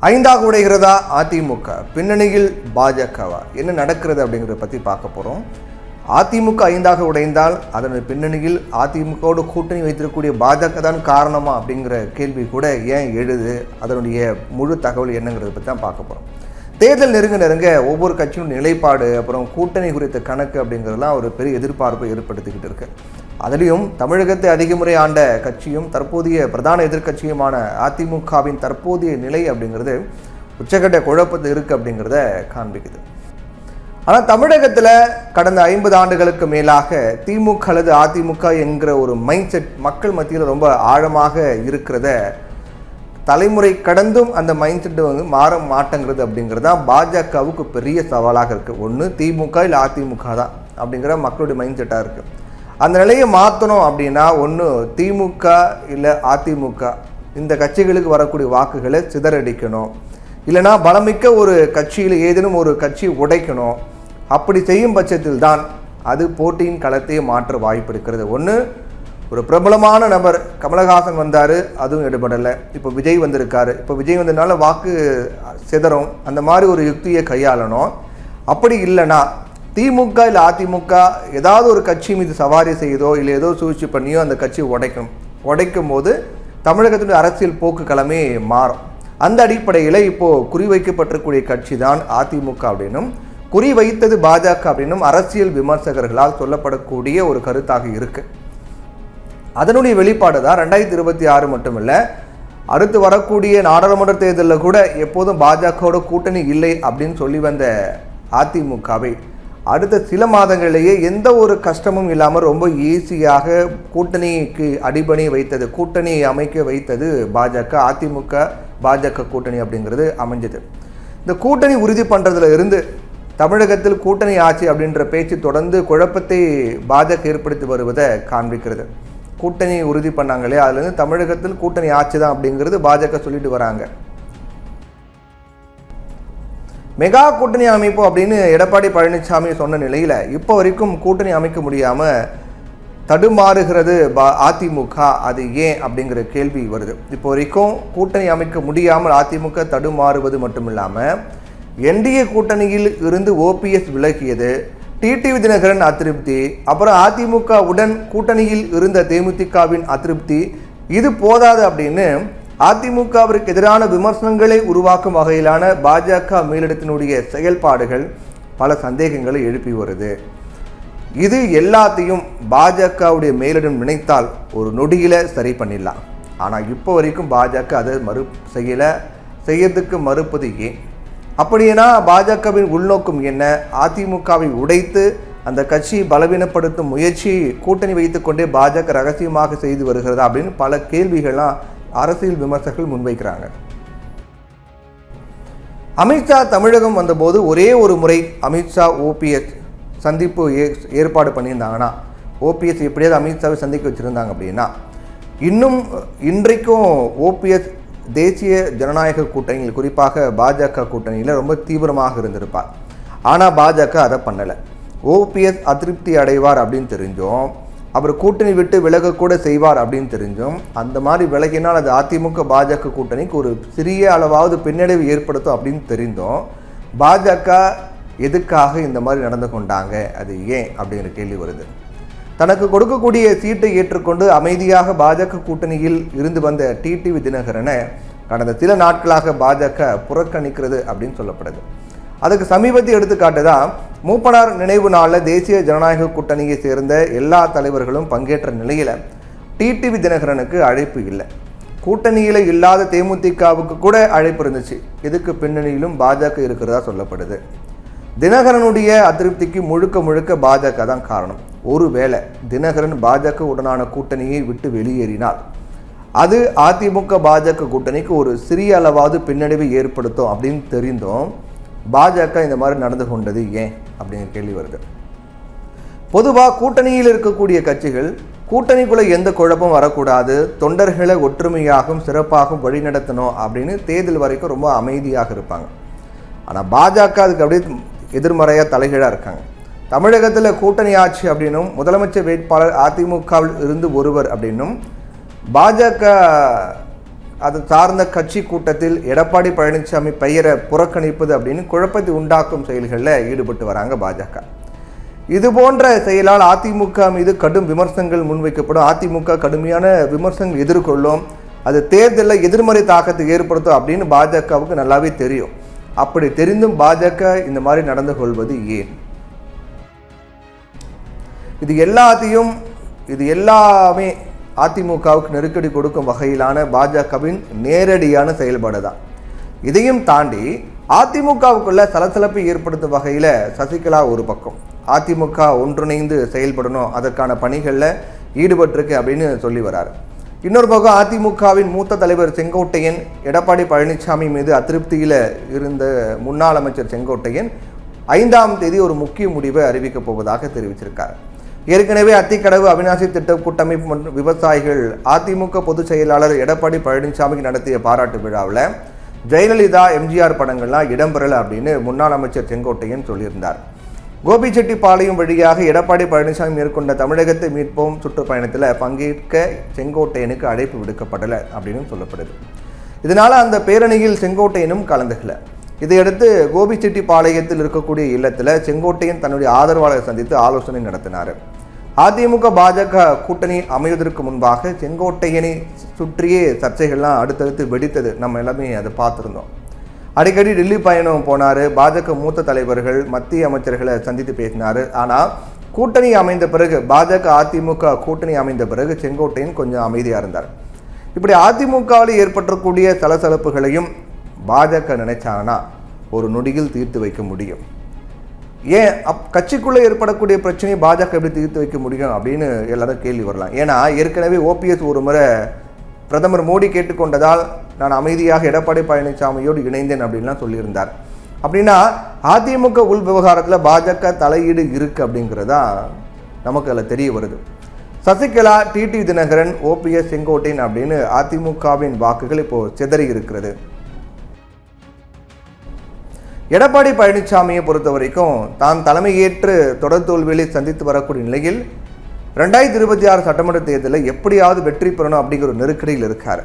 ஐந்தாக உடைகிறதா அதிமுக, பின்னணியில் பாஜகவா, என்ன நடக்கிறது அப்படிங்கிறத பற்றி பார்க்க போகிறோம். அதிமுக ஐந்தாக உடைந்தால் அதனுடைய பின்னணியில் அதிமுகவோடு கூட்டணி வைத்திருக்கக்கூடிய பாஜக தான் காரணமா அப்படிங்கிற கேள்வி கூட ஏன் எழுது, அதனுடைய முழு தகவல் என்னங்கிறத பற்றி தான் பார்க்க போகிறோம். தேர்தல் நெருங்க ஒவ்வொரு கட்சியும் நிலைப்பாடு, அப்புறம் கூட்டணி குறித்த கணக்கு அப்படிங்கிறதுலாம் ஒரு பெரிய எதிர்பார்ப்பை ஏற்படுத்திக்கிட்டு இருக்கு. அதிலையும் தமிழகத்தை அதிக முறை ஆண்ட கட்சியும் தற்போதைய பிரதான எதிர்கட்சியுமான அதிமுகவின் தற்போதைய நிலை அப்படிங்கிறது உச்சக்கட்ட குழப்பத்தில் இருக்குது அப்படிங்கிறத காண்பிக்குது. ஆனால் தமிழகத்தில் கடந்த 50 ஆண்டுகளுக்கு மேலாக திமுக அல்லது அதிமுக என்கிற ஒரு மைண்ட் செட் மக்கள் மத்தியில் ரொம்ப ஆழமாக இருக்கிறத, தலைமுறை கடந்தும் அந்த மைண்ட் செட்டு மாற மாட்டேங்கிறது அப்படிங்கிறது தான் பாஜகவுக்கு பெரிய சவாலாக இருக்குது. ஒன்று திமுக இல்லை அதிமுக தான் அப்படிங்கிற மக்களுடைய மைண்ட் செட்டாக இருக்குது. அந்த நிலையை மாற்றணும் அப்படின்னா ஒன்று திமுக இல்லை அதிமுக இந்த கட்சிகளுக்கு வரக்கூடிய வாக்குகளை சிதறடிக்கணும், இல்லைனா பலமிக்க ஒரு கட்சியில் ஏதேனும் ஒரு கட்சி உடைக்கணும். அப்படி செய்யும் பட்சத்தில் தான் அது போட்டியின் களத்தையே மாற்ற வாய்ப்பு இருக்கிறது. ஒன்று ஒரு பிரபலமான நபர் கமலஹாசன் வந்தார், அதுவும் எடுபடலை. இப்போ விஜய் வந்திருக்காரு, இப்போ விஜய் வந்ததுனால வாக்கு சிதறும். அந்த மாதிரி ஒரு யுக்தியை கையாளணும். அப்படி இல்லைனா திமுக இல்லை அதிமுக ஏதாவது ஒரு கட்சி மீது சவாரி செய்தோ இல்லை ஏதோ சூழ்ச்சி பண்ணியோ அந்த கட்சியை உடைக்கும் போது தமிழகத்தினுடைய அரசியல் போக்கு களமே மாறும். அந்த அடிப்படையில் இப்போது குறிவைக்கப்பட்டிருக்கூடிய கட்சி தான் அதிமுக அப்படின்னும் குறிவைத்தது பாஜக அப்படின்னும் அரசியல் விமர்சகர்களால் சொல்லப்படக்கூடிய ஒரு கருத்தாக இருக்கு. அதனுடைய வெளிப்பாடு தான் 2026 மட்டுமில்லை, அடுத்து வரக்கூடிய நாடாளுமன்ற தேர்தலில் கூட எப்போதும் பாஜகவோட கூட்டணி இல்லை அப்படின்னு சொல்லி வந்த அதிமுகவை அடுத்த சில மாதங்களிலேயே எந்த ஒரு கஷ்டமும் இல்லாமல் ரொம்ப ஈஸியாக கூட்டணிக்கு அடிபணி வைத்தது, கூட்டணியை அமைக்க வைத்தது பாஜக. அதிமுக பாஜக கூட்டணி அப்படிங்கிறது அமைஞ்சது. இந்த கூட்டணி உறுதி பண்ணுறதுல இருந்து தமிழகத்தில் கூட்டணி ஆட்சி அப்படின்ற பேச்சு தொடர்ந்து குழப்பத்தை பாஜக ஏற்படுத்தி வருவதை காண்பிக்கிறது. கூட்டணி உறுதி பண்ணாங்களே, அதுலேருந்து தமிழகத்தில் கூட்டணி ஆட்சி தான் அப்படிங்கிறது பாஜக சொல்லிட்டு வராங்க. மெகா கூட்டணி அமைப்பு அப்படின்னு எடப்பாடி பழனிசாமி சொன்ன நிலையில் இப்போ வரைக்கும் கூட்டணி அமைக்க முடியாமல் தடுமாறுகிறது அதிமுக. அது ஏன் அப்படிங்கிற கேள்வி வருது. இப்போ வரைக்கும் கூட்டணி அமைக்க முடியாமல் அதிமுக தடுமாறுவது மட்டும் இல்லாமல் என்டிஏ கூட்டணியில் இருந்து ஓபிஎஸ் விலகியது, டிடிவி தினகரன் அதிருப்தி, அப்புறம் அதிமுக உடன் கூட்டணியில் இருந்த தேமுதிகவின் அதிருப்தி, இது போதாது அப்படின்னு அதிமுகவிற்கு எதிரான விமர்சனங்களை உருவாக்கும் வகையிலான பாஜக மேலிடத்தினுடைய செயல்பாடுகள் பல சந்தேகங்களை எழுப்பி வருது. இது எல்லாத்தையும் பாஜகவுடைய மேலிடம் நினைத்தால் ஒரு நொடியில் சரி பண்ணிடலாம். ஆனால் இப்போ வரைக்கும் பாஜக அதை செய்யறதுக்கு மறுப்பது ஏன்? அப்படின்னா பாஜகவின் உள்நோக்கம் என்ன? அதிமுகவை உடைத்து அந்த கட்சியை பலவீனப்படுத்தும் முயற்சி கூட்டணி வைத்துக்கொண்டே பாஜக ரகசியமாக செய்து வருகிறதா அப்படின்னு பல கேள்விகள்லாம் அரசியல் விமர்சகர்கள் முன்வைக்கிறாங்க. அமித்ஷா தமிழகம் வந்தபோது ஒரே ஒரு முறை அமித்ஷா ஓபிஎஸ் சந்திப்பு ஏற்பாடு பண்ணியிருந்தாங்கன்னா, ஓபிஎஸ் எப்படியாவது அமித்ஷாவை சந்திக்க வச்சுருந்தாங்க அப்படின்னா இன்னும் இன்றைக்கும் ஓபிஎஸ் தேசிய ஜனநாயக கூட்டணியில் குறிப்பாக பாஜக கூட்டணியில் ரொம்ப தீவிரமாக இருந்திருப்பார். ஆனால் பாஜக அதை பண்ணலை. ஓபிஎஸ் அதிருப்தி அடைவார் அப்படின்னு தெரிஞ்சும், அவர் கூட்டணி விட்டு விலகக்கூட செய்வார் அப்படின்னு தெரிஞ்சும், அந்த மாதிரி விலகினால் அது அதிமுக பாஜக கூட்டணிக்கு ஒரு சிறிய அளவாவது பின்னடைவு ஏற்படுத்தும் அப்படின்னு தெரிந்தும் பாஜக எதுக்காக இந்த மாதிரி நடந்து கொண்டாங்க, அது ஏன் அப்படிங்கிற கேள்வி வருது. தனக்கு கொடுக்கக்கூடிய சீட்டை ஏற்றுக்கொண்டு அமைதியாக பாஜக கூட்டணியில் இருந்து வந்த டிடிவி தினகரனை கடந்த சில நாட்களாக பாஜக புறக்கணிக்கிறது அப்படின்னு சொல்லப்படுது. அதுக்கு சமீபத்திய எடுத்துக்காட்டு தான் மூப்பனார் நினைவு நாளில் தேசிய ஜனநாயக கூட்டணியை சேர்ந்த எல்லா தலைவர்களும் பங்கேற்ற நிலையில் டிடிவி தினகரனுக்கு அழைப்பு இல்லை. கூட்டணியில் இல்லாத தேமுதிகவுக்கு கூட அழைப்பு இருந்துச்சு. இதுக்கு பின்னணியிலும் பாஜக இருக்கிறதா சொல்லப்படுது. தினகரனுடைய அதிருப்திக்கு முழுக்க பாஜக தான் காரணம். ஒருவேளை தினகரன் பாஜக உடனான கூட்டணியை விட்டு வெளியேறினால் அது அதிமுக பாஜக கூட்டணிக்கு ஒரு சிறிய அளவாவது பின்னடைவை ஏற்படுத்தும் அப்படின்னு தெரிந்தும் பாஜக இந்த மாதிரி நடந்து கொண்டது ஏன் அப்படிங்கிற கேள்வி வருது. பொதுவாக கூட்டணியில் இருக்கக்கூடிய கட்சிகள் கூட்டணிக்குள்ளே எந்த குழப்பம் வரக்கூடாது, தொண்டர்களை ஒற்றுமையாகவும் சிறப்பாகவும் வழிநடத்தணும் அப்படின்னு தேர்தல் வரைக்கும் ரொம்ப அமைதியாக இருப்பாங்க. ஆனால் பாஜக அதுக்கு அப்படியே எதிர்மறையாக தலைகீழாக இருக்காங்க. தமிழகத்தில் கூட்டணி ஆட்சி அப்படின்னும் முதலமைச்சர் வேட்பாளர் அதிமுகவில் இருந்து ஒருவர் அப்படின்னும் பாஜக அது சார்ந்த கட்சி கூட்டத்தில் எடப்பாடி பழனிசாமி பெயரை புறக்கணிப்பது அப்படின்னு குழப்பத்தை உண்டாக்கும் செயல்களில் ஈடுபட்டு வராங்க பாஜக. இது போன்ற செயலால் அதிமுக மீது கடும் விமர்சனங்கள் முன்வைக்கப்படும். அதிமுக கடுமையான விமர்சனங்கள் எதிர்கொள்ளும். அது தேர்தலில் எதிர்மறை தாக்கத்தை ஏற்படுத்தும் அப்படின்னு பாஜகவுக்கு நல்லாவே தெரியும். அப்படி தெரிந்தும் பாஜக இந்த மாதிரி நடந்து கொள்வது ஏன்? இது எல்லாமே அதிமுகவுக்கு நெருக்கடி கொடுக்கும் வகையிலான பாஜகவின் நேரடியான செயல்பாடு தான். இதையும் தாண்டி அதிமுகவுக்குள்ள சலசலப்பை ஏற்படுத்தும் வகையில் சசிகலா ஒரு பக்கம் அதிமுக ஒன்றிணைந்து செயல்படணும், அதற்கான பணிகளில் ஈடுபட்டிருக்கு அப்படின்னு சொல்லி வராரு. இன்னொரு பக்கம் அதிமுகவின் மூத்த தலைவர் செங்கோட்டையன் எடப்பாடி பழனிசாமி மீது அதிருப்தியில் இருந்த முன்னாள் அமைச்சர் செங்கோட்டையன் 5ஆம் தேதி ஒரு முக்கிய முடிவை அறிவிக்கப் போவதாக தெரிவிச்சிருக்கார். ஏற்கனவே அத்திக்கடவு அவிநாசி திட்ட கூட்டமைப்பு மற்றும் விவசாயிகள் அதிமுக பொதுச் செயலாளர் எடப்பாடி பழனிசாமிக்கு நடத்திய பாராட்டு விழாவில் ஜெயலலிதா எம்ஜிஆர் படங்கள்லாம் இடம்பெறலை அப்படின்னு முன்னாள் அமைச்சர் செங்கோட்டையன் சொல்லியிருந்தார். கோபிச்செட்டிப்பாளையம் வழியாக எடப்பாடி பழனிசாமி மேற்கொண்ட தமிழகத்தை மீட்போம் சுற்றுப்பயணத்தில் பங்கேற்க செங்கோட்டையனுக்கு அழைப்பு விடுக்கப்படலை அப்படின்னு சொல்லப்படுது. இதனால் அந்த பேரணியில் செங்கோட்டையனும் கலந்துக்கல. இதையடுத்து கோபிச்செட்டிப்பாளையத்தில் இருக்கக்கூடிய இல்லத்தில் செங்கோட்டையன் தன்னுடைய ஆதரவாளரை சந்தித்து ஆலோசனை நடத்தினார். அதிமுக பாஜக கூட்டணி அமைவதற்கு முன்பாக செங்கோட்டையனை சுற்றியே சர்ச்சைகள்லாம் அடுத்தடுத்து வெடித்தது. நம்ம எல்லாமே அதை பார்த்துருந்தோம். அடிக்கடி டெல்லி பயணம் போனார். பாஜக மூத்த தலைவர்கள் மத்திய அமைச்சர்களை சந்தித்து பேசினார். ஆனால் கூட்டணி அமைந்த பிறகு பாஜக அதிமுக கூட்டணி அமைந்த பிறகு செங்கோட்டையன் கொஞ்சம் அமைதியாக இருந்தார். இப்படி அதிமுகவில் ஏற்பட்டக்கூடிய சலசலப்புகளையும் பாஜக நினைச்சாங்கன்னா ஒரு நொடியில் தீர்த்து வைக்க முடியும். ஏன் கட்சிக்குள்ளே ஏற்படக்கூடிய பிரச்சனையை பாஜக எப்படி தீர்த்து வைக்க முடியும் அப்படின்னு எல்லாரும் கேள்வி வரலாம். ஏன்னா ஏற்கனவே ஓபிஎஸ் ஒரு முறை பிரதமர் மோடி கேட்டுக்கொண்டதால் நான் அமைதியாக எடப்பாடி பழனிசாமியோடு இணைந்தேன் அப்படின்லாம் சொல்லியிருந்தார். அப்படின்னா அதிமுக உள் விவகாரத்தில் பாஜக தலையீடு இருக்குது அப்படிங்கிறதா நமக்கு அதில் தெரிய வருது. சசிகலா, டிடி தினகரன், ஓபிஎஸ், செங்கோட்டையன் அப்படின்னு அதிமுகவின் வாக்குகள் இப்போது சிதறி இருக்கிறது. எடப்பாடி பழனிசாமியை பொறுத்த வரைக்கும் தான் தலைமையேற்று தொடர் தோல்வியை சந்தித்து வரக்கூடிய நிலையில் 2026 சட்டமன்ற தேர்தலில் எப்படியாவது வெற்றி பெறணும் அப்படிங்கிற ஒரு நெருக்கடியில் இருக்கார்.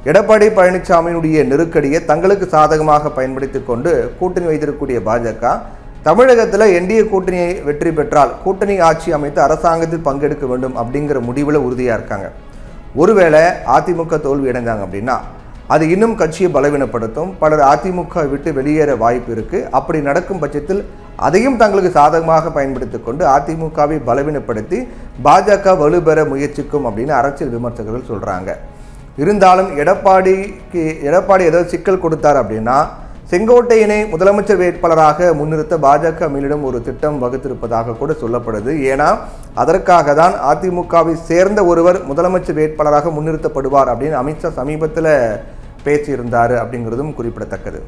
எடப்பாடி பழனிசாமியினுடைய நெருக்கடியை தங்களுக்கு சாதகமாக பயன்படுத்தி கொண்டு கூட்டணி வைத்திருக்கக்கூடிய பாஜக தமிழகத்தில் என்டிஏ கூட்டணியை வெற்றி பெற்றால் கூட்டணி ஆட்சி அமைத்து அரசாங்கத்தில் பங்கெடுக்க வேண்டும் அப்படிங்கிற முடிவில் உறுதியாக இருக்காங்க. ஒருவேளை அதிமுக தோல்வி அடைந்தாங்க அப்படின்னா அது இன்னும் கட்சியை பலவீனப்படுத்தும். பலர் அதிமுக விட்டு வெளியேற வாய்ப்பு இருக்குது. அப்படி நடக்கும் பட்சத்தில் அதையும் தங்களுக்கு சாதகமாக பயன்படுத்தி கொண்டு அதிமுகவை பலவீனப்படுத்தி பாஜக வலுப்பெற முயற்சிக்கும் அப்படின்னு அரசியல் விமர்சகர்கள் சொல்கிறாங்க. இருந்தாலும் எடப்பாடி ஏதாவது சிக்கல் கொடுத்தார் அப்படின்னா செங்கோட்டையனை முதலமைச்சர் வேட்பாளராக முன்னிறுத்த பாஜக மேலிடம் ஒரு திட்டம் வகுத்திருப்பதாக கூட சொல்லப்படுது. ஏன்னா அதற்காக தான் அதிமுகவை சேர்ந்த ஒருவர் முதலமைச்சர் வேட்பாளராக முன்னிறுத்தப்படுவார் அப்படின்னு அமித்ஷா சமீபத்தில் பேசியிருந்தார் அப்படிங்கிறதும் குறிப்பிடத்தக்கது.